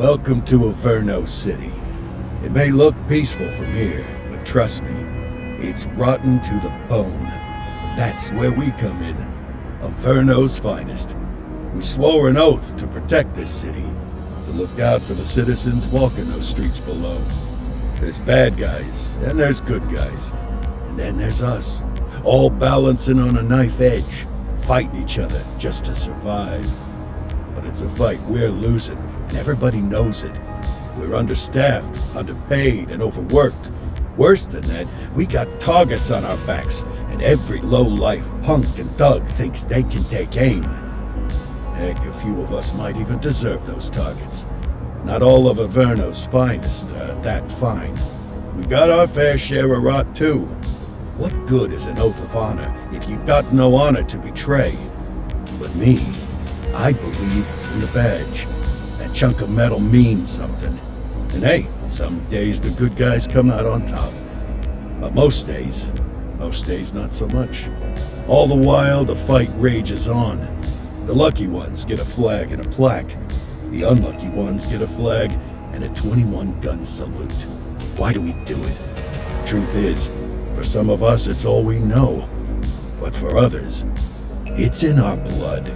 Welcome to Averno City. It may look peaceful from here, but trust me, it's rotten to the bone. That's where we come in. Averno's finest. We swore an oath to protect this city, to look out for the citizens walking those streets below. There's bad guys, and there's good guys. And then there's us, all balancing on a knife edge, fighting each other just to survive. But it's a fight we're losing, and everybody knows it. We're understaffed, underpaid, and overworked. Worse than that, we got targets on our backs, and every low-life punk and thug thinks they can take aim. Heck, a few of us might even deserve those targets. Not all of Averno's finest are that fine. We got our fair share of rot too. What good is an oath of honor if you got no honor to betray? But me, I believe in the badge. That chunk of metal means something. And hey, some days the good guys come out on top. But most days not so much. All the while the fight rages on. The lucky ones get a flag and a plaque. The unlucky ones get a flag and a 21-gun salute. Why do we do it? Truth is, for some of us it's all we know. But for others, it's in our blood.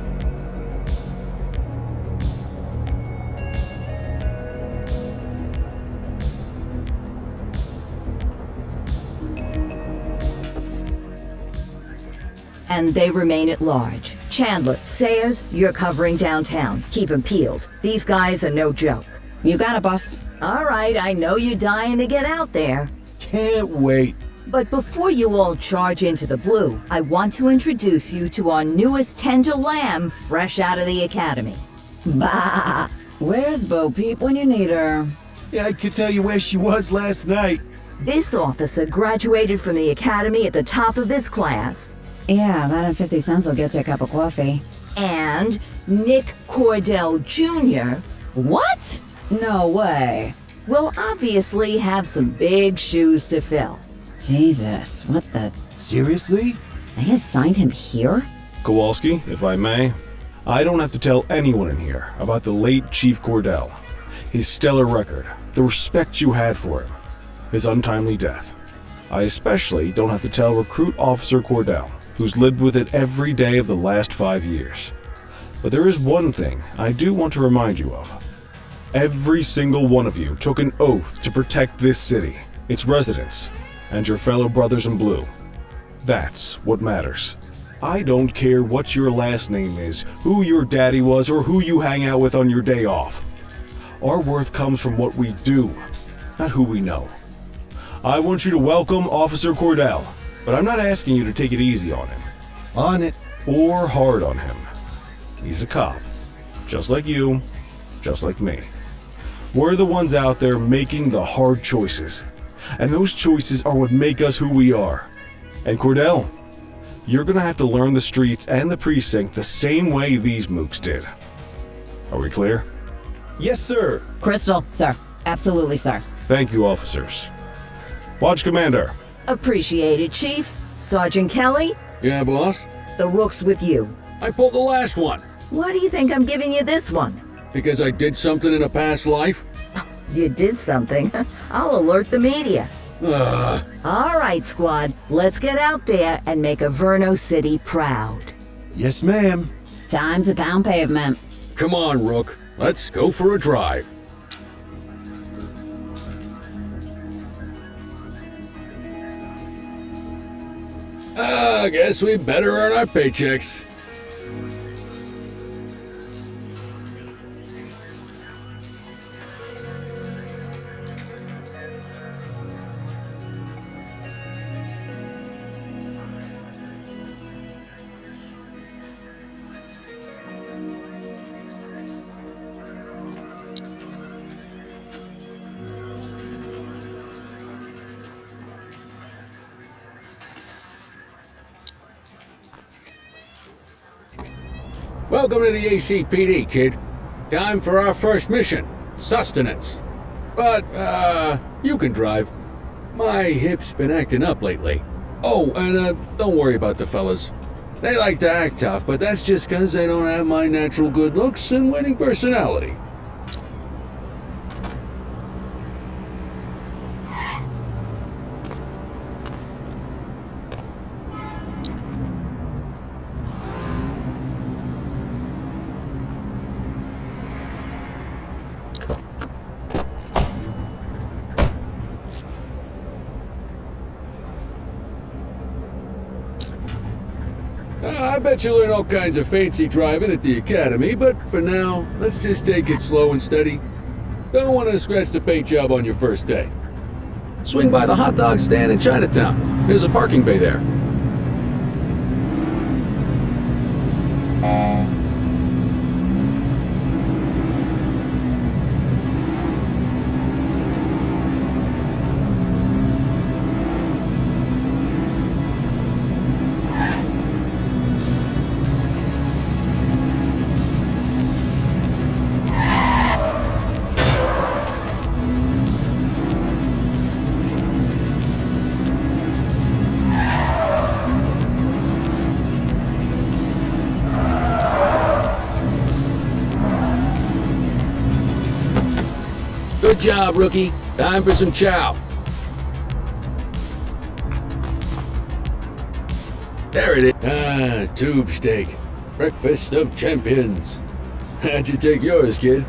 And they remain at large. Chandler, Sayers, you're covering downtown. Keep 'em peeled. These guys are no joke. You got it, boss. All right, I know you're dying to get out there. Can't wait. But before you all charge into the blue, I want to introduce you to our newest tender lamb fresh out of the academy. Bah! Where's Bo Peep when you need her? Yeah, I could tell you where she was last night. This officer graduated from the academy at the top of his class. Yeah, that and 50 cents will get you a cup of coffee. And Nick Cordell Jr. What? No way. will obviously have some big shoes to fill. Jesus, what the... Seriously? They assigned him here? Kowalski, if I may, I don't have to tell anyone in here about the late Chief Cordell, his stellar record, the respect you had for him, his untimely death. I especially don't have to tell Recruit Officer Cordell, who's lived with it every day of the last 5 years. But there is one thing I do want to remind you of. Every single one of you took an oath to protect this city, its residents, and your fellow brothers in blue. That's what matters. I don't care what your last name is, who your daddy was, or who you hang out with on your day off. Our worth comes from what we do, not who we know. I want you to welcome Officer Cordell, but I'm not asking you to take it easy on him. On it. Or hard on him. He's a cop. Just like you, just like me. We're the ones out there making the hard choices. And those choices are what make us who we are. And Cordell, you're gonna have to learn the streets and the precinct the same way these mooks did. Are we clear? Yes, sir. Crystal, sir. Absolutely, sir. Thank you, officers. Watch Commander. Appreciated, Chief. Sergeant Kelly, Yeah, boss? the rook's with you. I pulled the last one. Why do you think I'm giving you this one? Because I did something in a past life? You did something. I'll alert the media. Ugh. All right, squad. Let's get out there and make Averno City proud. Yes, ma'am. Time to pound pavement. Come on, Rook. Let's go for a drive. I guess we better earn our paychecks. Welcome to the ACPD, kid. Time for our first mission, sustenance. But, you can drive. My hip's been acting up lately. Oh, and, don't worry about the fellas. They like to act tough, but that's just 'cause they don't have my natural good looks and winning personality. I bet you'll learn all kinds of fancy driving at the academy, but for now, let's just take it slow and steady. Don't want to scratch the paint job on your first day. Swing by the hot dog stand in Chinatown. There's a parking bay there. Good job, rookie. Time for some chow. There it is. Ah, tube steak. Breakfast of champions. How'd you take yours, kid?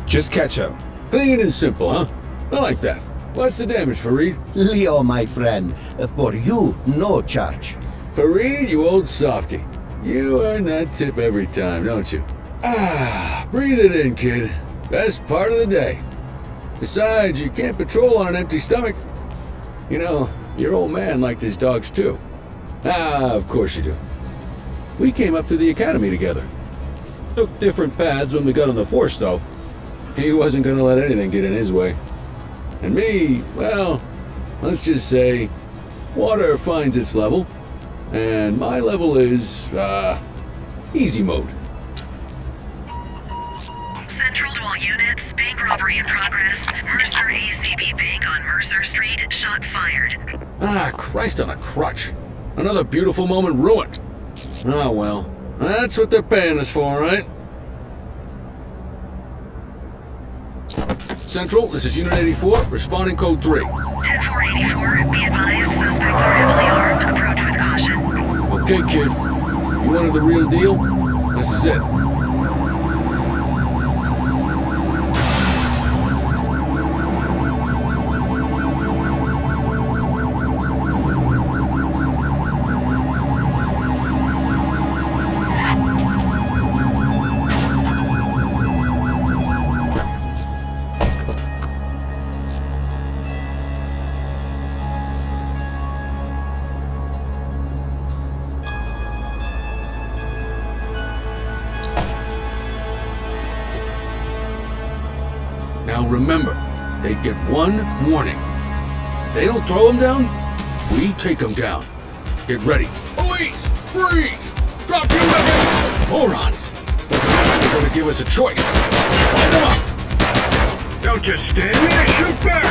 Just ketchup. Clean and simple, huh? I like that. What's the damage, Fareed? Leo, my friend, for you, no charge. Fareed, you old softy. You earn that tip every time, don't you? Ah, breathe it in, kid. Best part of the day. Besides, you can't patrol on an empty stomach. You know, your old man liked his dogs too. Ah, of course you do. We came up to the academy together. Took different paths when we got on the force, though. He wasn't gonna let anything get in his way. And me, well, let's just say, water finds its level. And my level is, easy mode. Central to all units, bank robbery in progress. Mercer ACB Bank on Mercer Street, shots fired. Ah, Christ on a crutch. Another beautiful moment ruined. Oh well, that's what they're paying us for, right? Central, this is Unit 84, responding code 3. 10484, be advised, suspects are heavily armed. Approach with caution. Okay, kid. You wanted the real deal? This is it. Now remember, they get one warning. If they don't throw them down, we take them down. Get ready. Police! Freeze! Drop your weapons! Morons! Doesn't look like they're gonna give us a choice. Light them up! Don't just stand there, shoot back!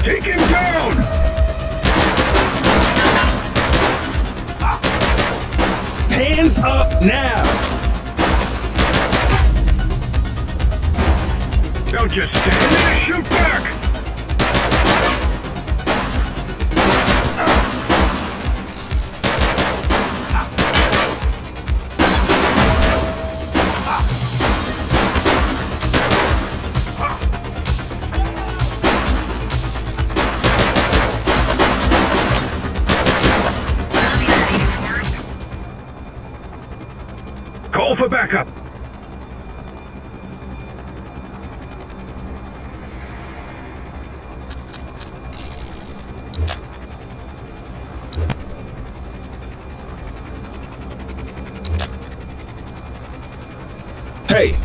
Take him down! Hands up now! Don't just stand there, shoot back! Call for backup! Hey!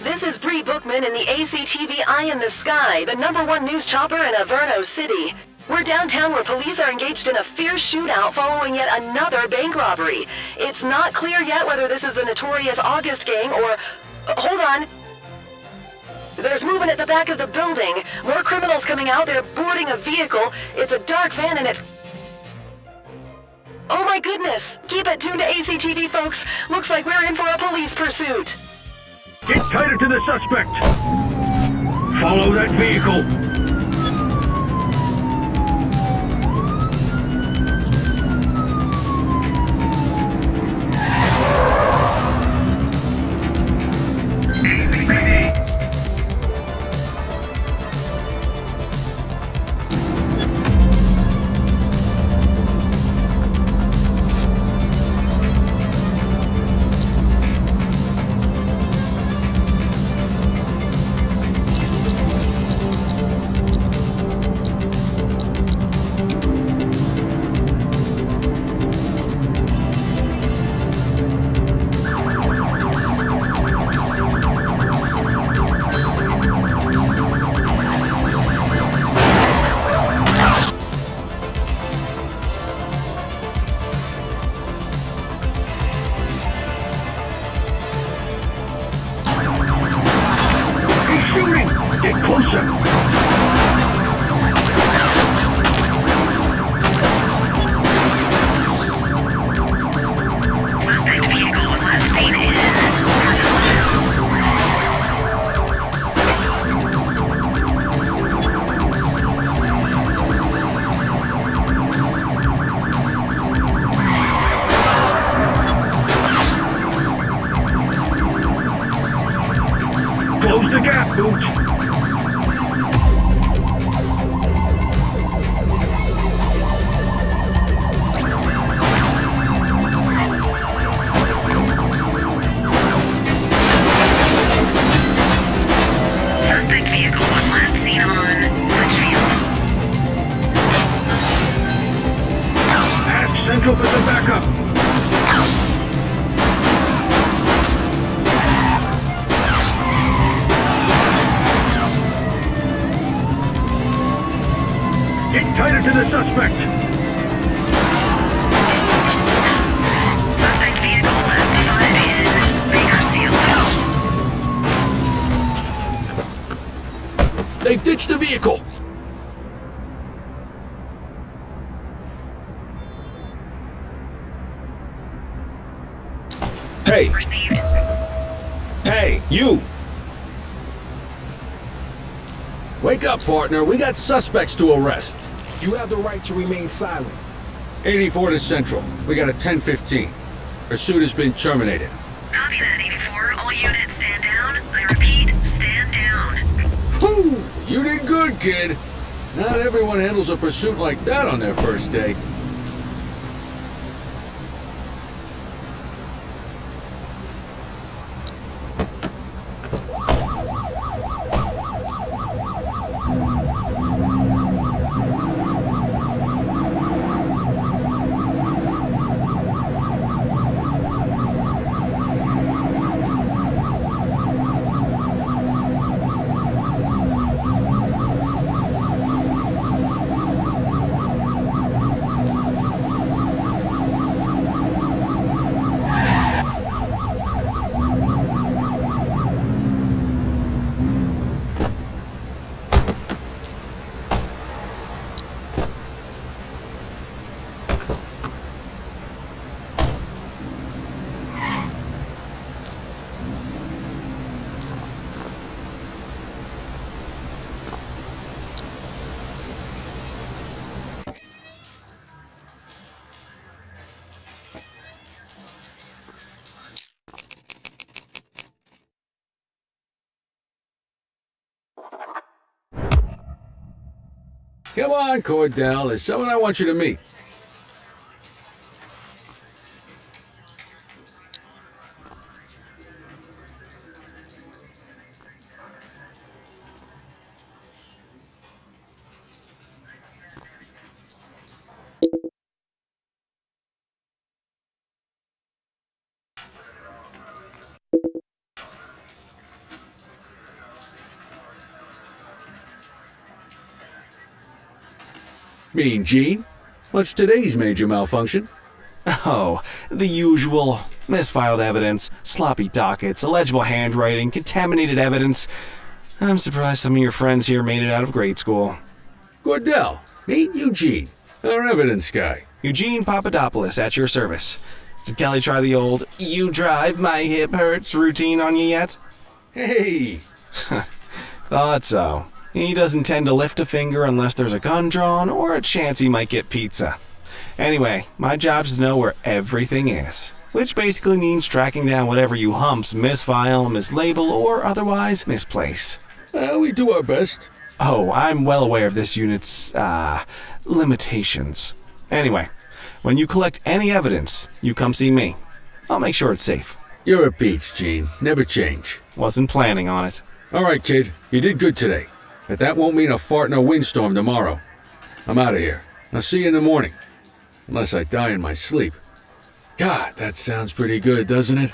This is Bree Bookman in the ACTV Eye in the Sky, the #1 news chopper in Averno City. We're downtown where police are engaged in a fierce shootout following yet another bank robbery. It's not clear yet whether this is the notorious August gang or... hold on. There's movement at the back of the building. More criminals coming out. They're boarding a vehicle. It's a dark van and it... Oh my goodness! Keep it tuned to ACTV, folks. Looks like we're in for a police pursuit. Get tighter to the suspect! Follow that vehicle! Close the gap, Boot! Suspect vehicle was last seen on Litchfield. Ask Central for some backup! Get tighter to the suspect! Suspect vehicle last spotted in Bakersfield. They've ditched the vehicle! Hey! Received. Hey, you! Wake up, partner. We got suspects to arrest. You have the right to remain silent. 84 to Central. We got a 1015. Pursuit has been terminated. Copy that, 84. All units stand down. I repeat, stand down. Whew! You did good, kid. Not everyone handles a pursuit like that on their first day. Come on, Cordell. There's someone I want you to meet. Mean Gene? What's today's major malfunction? Oh, the usual. Misfiled evidence, sloppy dockets, illegible handwriting, contaminated evidence. I'm surprised some of your friends here made it out of grade school. Cordell, meet Eugene, our evidence guy. Eugene Papadopoulos at your service. Did Kelly try the old, "you drive, my hip hurts" routine on you yet? Hey! Thought so. He doesn't tend to lift a finger unless there's a gun drawn or a chance he might get pizza. Anyway, my job's to know where everything is, which basically means tracking down whatever you humps misfile, mislabel, or otherwise misplace. We do our best. Oh, I'm well aware of this unit's, limitations. Anyway, when you collect any evidence, you come see me. I'll make sure it's safe. You're a peach, Gene. Never change. Wasn't planning on it. All right, kid. You did good today. But that won't mean a fart in a windstorm tomorrow. I'm out of here. I'll see you in the morning. Unless I die in my sleep. God, that sounds pretty good, doesn't it?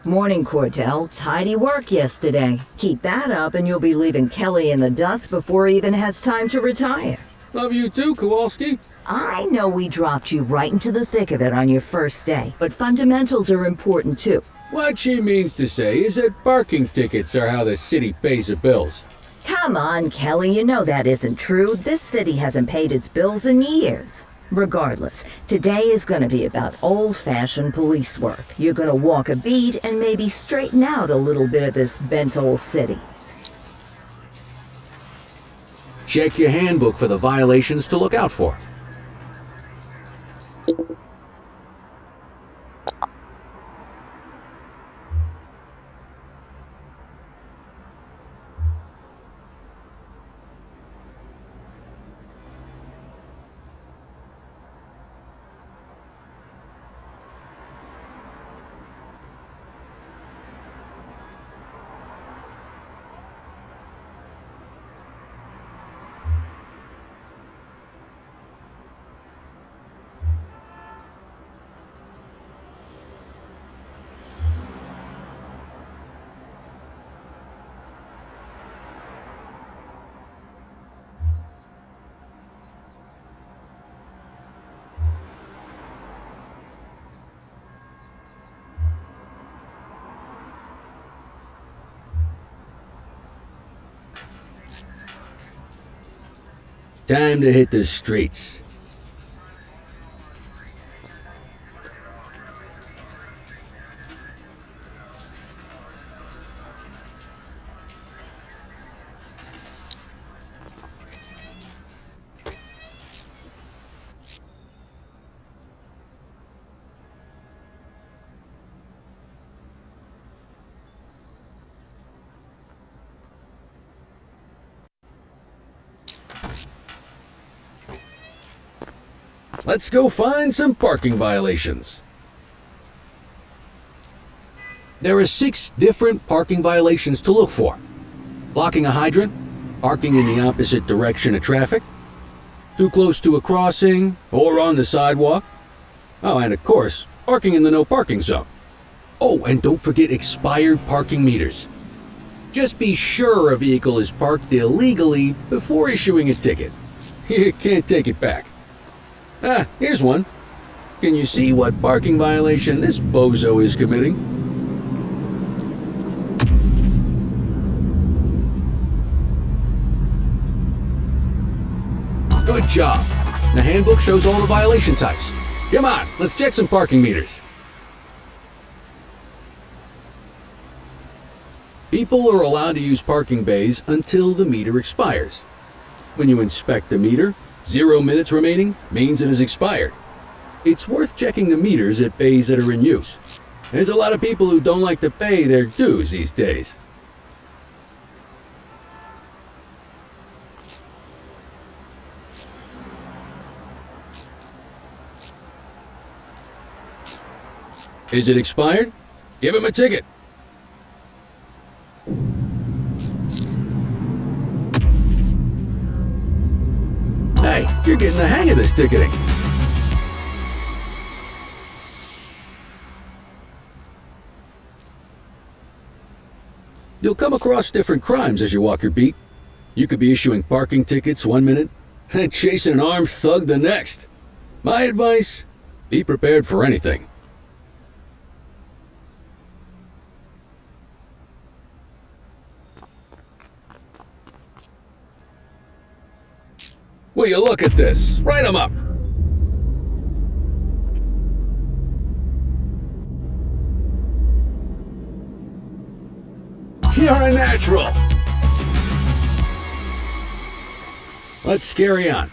Morning, Cordell. Tidy work yesterday. Keep that up and you'll be leaving Kelly in the dust before he even has time to retire. Love you too, Kowalski. I know we dropped you right into the thick of it on your first day, but fundamentals are important too. What she means to say is that parking tickets are how the city pays the bills. Come on, Kelly, you know that isn't true. This city hasn't paid its bills in years. Regardless, today is going to be about old-fashioned police work. You're going to walk a beat and maybe straighten out a little bit of this bent old city. Check your handbook for the violations to look out for. Time to hit the streets. Let's go find some parking violations. There are 6 different parking violations to look for. Blocking a hydrant, parking in the opposite direction of traffic, too close to a crossing or on the sidewalk. Oh, and of course, parking in the no parking zone. Oh, and don't forget expired parking meters. Just be sure a vehicle is parked illegally before issuing a ticket. You can't take it back. Ah, here's one. Can you see what parking violation this bozo is committing? Good job. The handbook shows all the violation types. Come on, let's check some parking meters. People are allowed to use parking bays until the meter expires. When you inspect the meter, 0 minutes remaining means it has expired. It's worth checking the meters at bays that are in use. There's a lot of people who don't like to pay their dues these days. Is it expired? Give him a ticket. You're getting the hang of this ticketing. You'll come across different crimes as you walk your beat. You could be issuing parking tickets one minute and chasing an armed thug the next. My advice, be prepared for anything. Will you look at this? Write 'em up. You're a natural. Let's carry on.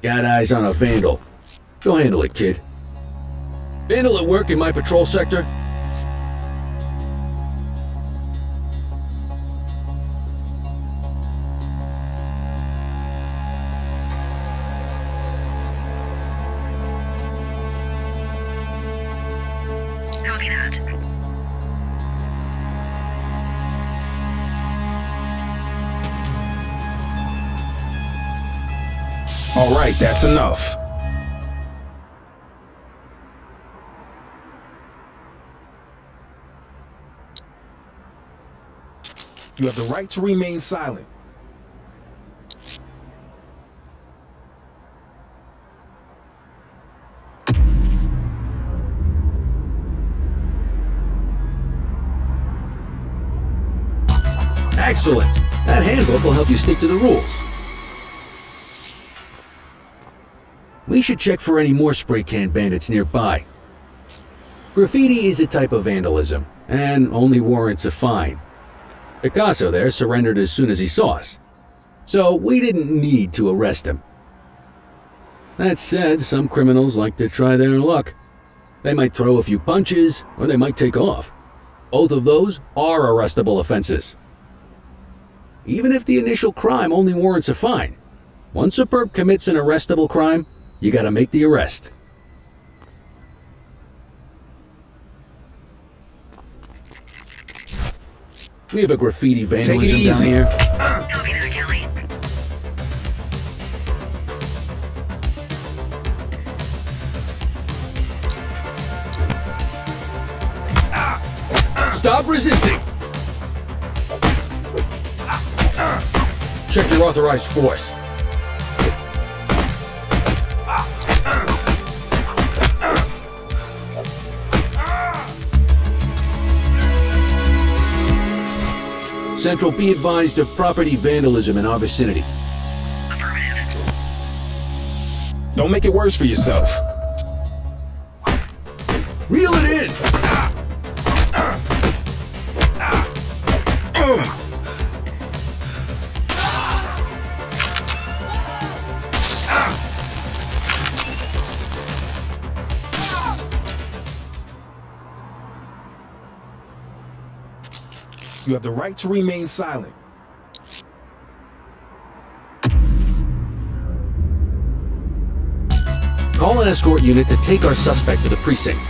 Got eyes on a vandal. Go handle it, kid. Vandal at work in my patrol sector? Copy that. All right, that's enough. You have the right to remain silent. Excellent. That handbook will help you stick to the rules. We should check for any more spray can bandits nearby. Graffiti is a type of vandalism, and only warrants a fine. Picasso there surrendered as soon as he saw us, so we didn't need to arrest him. That said, some criminals like to try their luck. They might throw a few punches, or they might take off. Both of those are arrestable offenses. Even if the initial crime only warrants a fine, once a perp commits an arrestable crime, you gotta make the arrest. We have a graffiti vandalism down here. Copy that, Kelly. Stop resisting! Check your authorized force. Central, be advised of property vandalism in our vicinity. Affirmative. Don't make it worse for yourself. Reel it in! You have the right to remain silent. Call an escort unit to take our suspect to the precinct.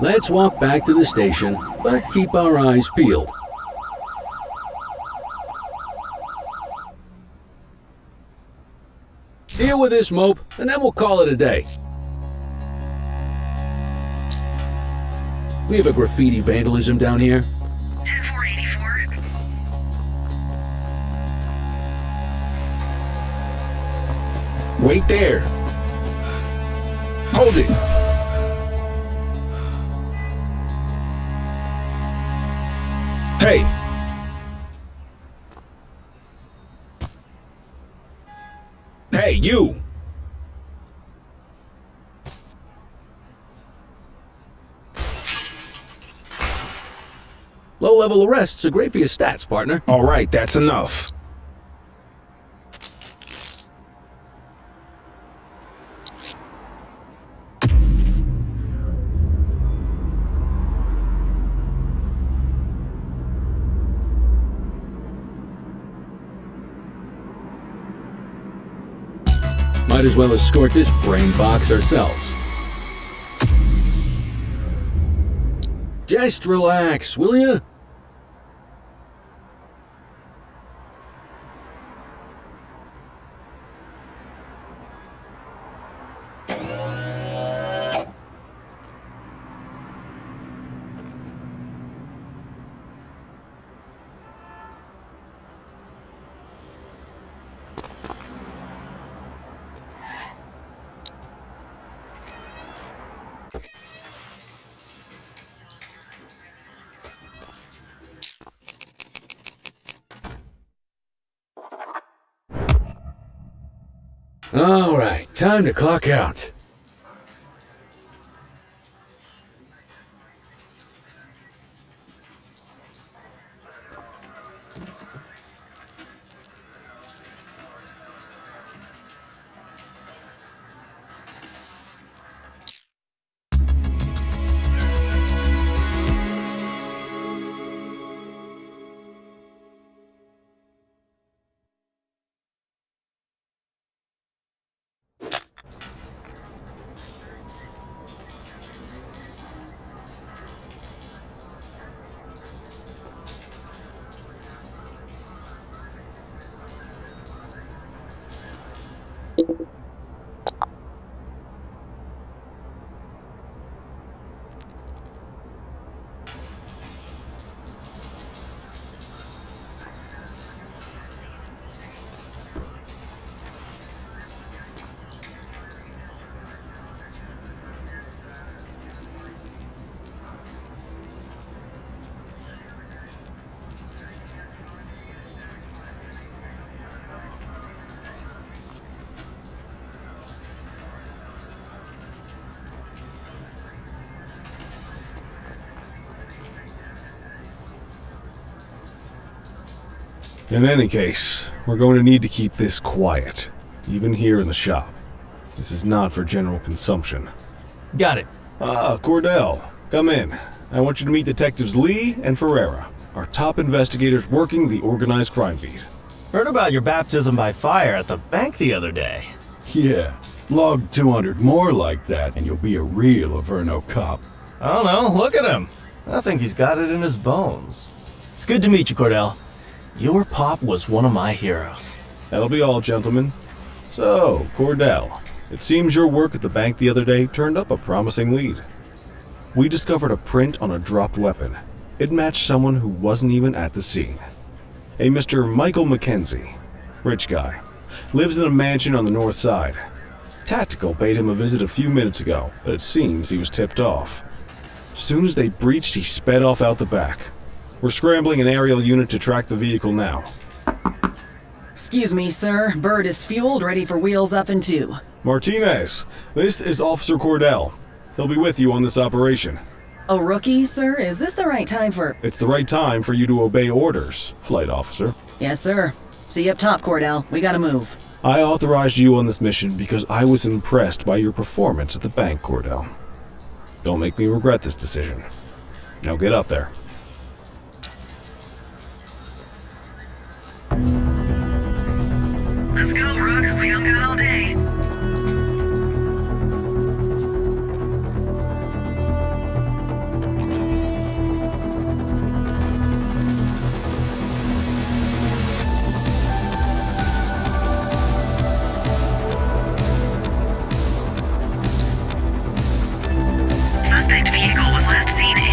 Let's walk back to the station, but keep our eyes peeled. Deal with this mope, and then we'll call it a day. We have a graffiti vandalism down here. 10484. Wait there. Hold it. Hey! Hey, you! Low-level arrests are great for your stats, partner. All right, that's enough. Might as well escort this brain box ourselves. Just relax, will ya? All right, time to clock out. In any case, we're going to need to keep this quiet, even here in the shop. This is not for general consumption. Got it. Ah, Cordell, come in. I want you to meet Detectives Lee and Ferreira, our top investigators working the organized crime beat. Heard about your baptism by fire at the bank the other day. Yeah, log 200 more like that and you'll be a real Averno cop. I don't know, look at him. I think he's got it in his bones. It's good to meet you, Cordell. Your pop was one of my heroes. That'll be all, gentlemen. So, Cordell, it seems your work at the bank the other day turned up a promising lead. We discovered a print on a dropped weapon. It matched someone who wasn't even at the scene. A Mr. Michael Mackenzie, rich guy, lives in a mansion on the north side. Tactical paid him a visit a few minutes ago, but it seems he was tipped off. As soon as they breached, he sped off out the back. We're scrambling an aerial unit to track the vehicle now. Excuse me, sir. Bird is fueled, ready for wheels up in 2. Martinez, this is Officer Cordell. He'll be with you on this operation. A rookie, sir? Is this the right time for... It's the right time for you to obey orders, Flight Officer. Yes, sir. See you up top, Cordell. We gotta move. I authorized you on this mission because I was impressed by your performance at the bank, Cordell. Don't make me regret this decision. Now get up there. Let's go, Rook. We don't got all day. Suspect vehicle was last seen in...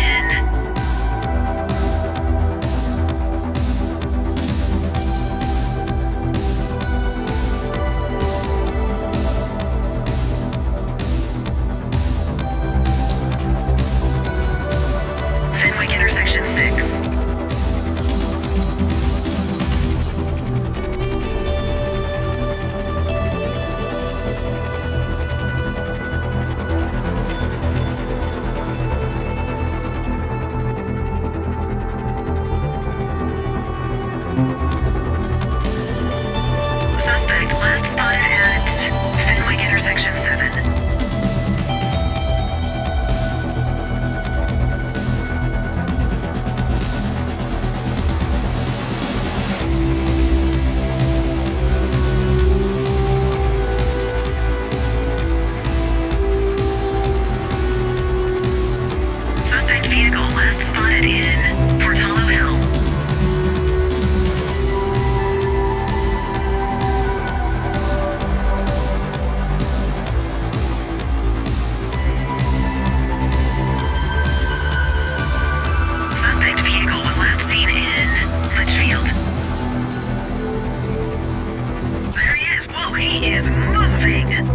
Enemy is moving.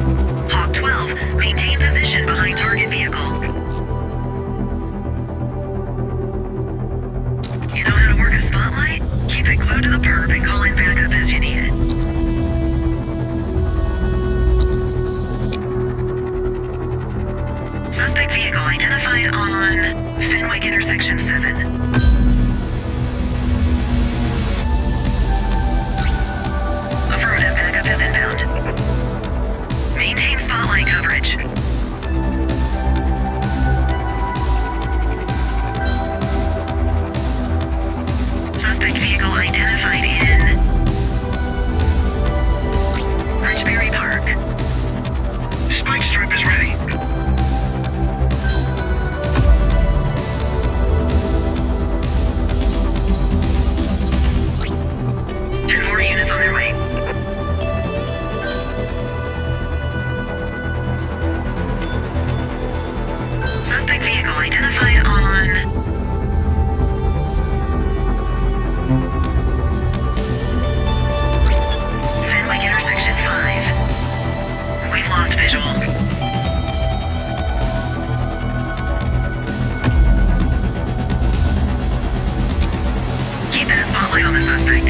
Hawk 12, maintain position behind target vehicle. You know how to work a spotlight? Keep it glued to the perp and call in backup as you need it. Suspect vehicle identified on Fenwick intersection 7. Affirmative, backup is inbound. Maintain spotlight coverage. Suspect vehicle identified in Ridgeberry Park. Spike strip is ready. Units on their way. Suspect vehicle identified on Fenwick intersection 5. We've lost visual. Keep that spotlight on the suspect.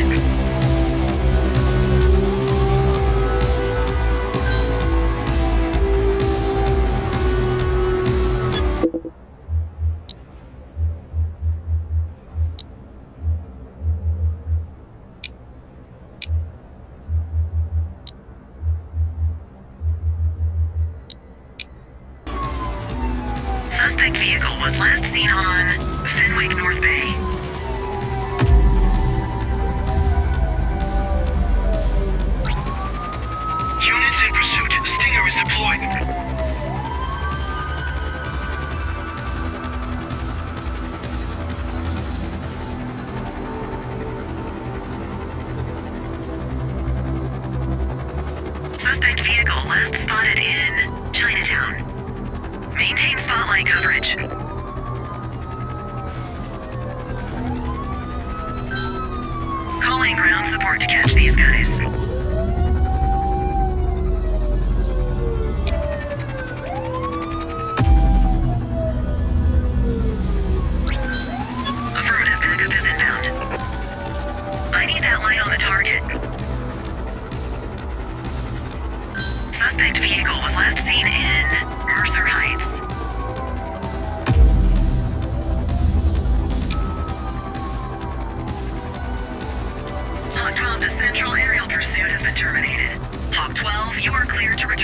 Suspect vehicle was last seen on Fenwick North Bay. Units in pursuit. Stinger is deployed. Suspect vehicle last spotted in Chinatown. Maintain spotlight coverage. Calling ground support to catch these guys. Affirmative, backup is inbound. I need that light on the target. Suspect vehicle was last seen in Mercer Heights. Hawk 12, the central aerial pursuit has been terminated. Hawk 12, you are cleared to return